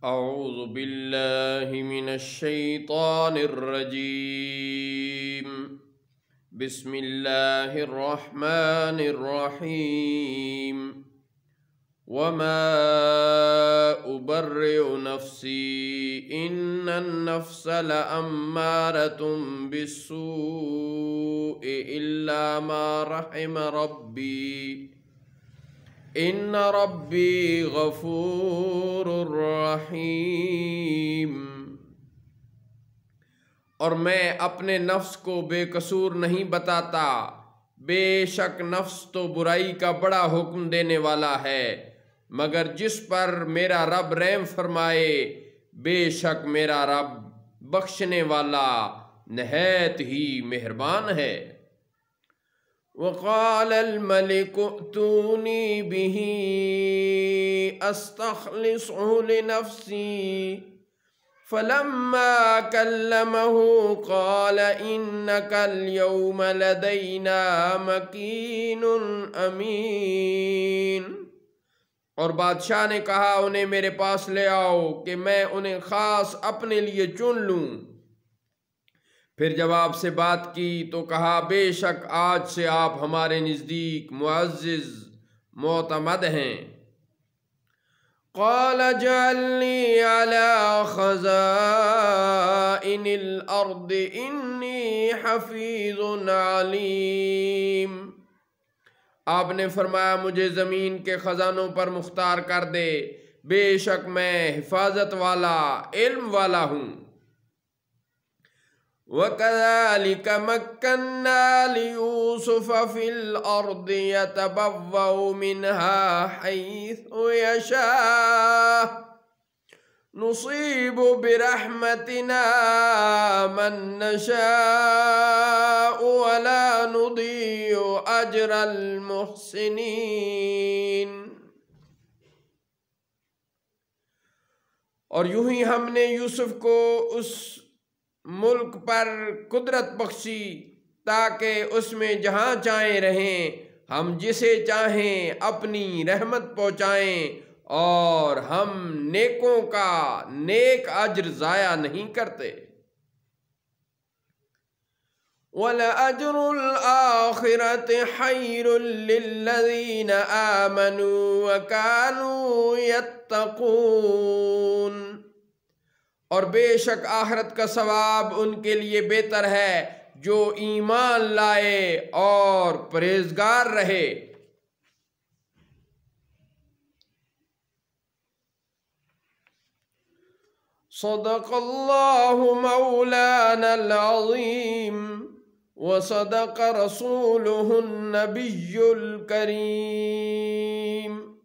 أعوذ بالله من الشيطان الرجيم. بسم الله الرحمن الرحيم. وما أبرئ نفسي إن النفس لأمارة بالسوء إلا ما رحم ربي ان ربی غفور رحیم۔ اور میں اپنے نفس کو بے قصور نہیں بتاتا، بے شک نفس تو برائی کا بڑا حکم دینے والا ہے، مگر جس پر میرا رب رحم فرمائے، بے شک میرا رب بخشنے والا نہایت ہی مہربان ہے۔ وقال الملك ائتوني به استخلصه لنفسي فلما كلمه قال إنك اليوم لدينا مكين أمين۔ اور بادشاہ نے کہا انہیں میرے پاس لے آؤ کہ میں انہیں خاص اپنے لیے چن لوں۔ پھر جب آپ سے بات کی تو کہا بے شک آج سے آپ ہمارے نزدیک معزز معتمد ہیں۔ قال اجعلنی علی خزائن الارض انی حفیظ علیم۔ آپ نے فرمایا مجھے زمین کے خزانوں پر مختار کر دے، بے شک میں حفاظت والا علم والا ہوں۔ وَكَذَلِكَ مَكَّنَّا لِيُوسُفَ فِي الْأَرْضِ يَتَبَوَّأُ مِنْهَا حَيْثُ يَشَاءُ نُصِيبُ بِرَحْمَتِنَا مَن نَّشَاءُ وَلَا نُضِيعُ أَجْرَ الْمُحْسِنِينَ۔ اور یوں ہی ہم نے یوسف کو اس ملک پر قدرت بخشی تاکہ اس میں جہاں چاہیں رہیں، ہم جسے چاہیں اپنی رحمت پہنچائیں، اور ہم نیکوں کا نیک اجر ضائع نہیں کرتے۔ وَلَأَجْرُ الْآخِرَةِ خَيْرٌ لِّلَّذِينَ آمَنُوا وَكَانُوا يَتَّقُونَ۔ اور بے شک آخرت کا ثواب ان کے لیے بہتر ہے جو ایمان لائے اور پرہیزگار رہے۔ صدق اللہ مولانا العظیم وصدق رسولہ النبی الکریم۔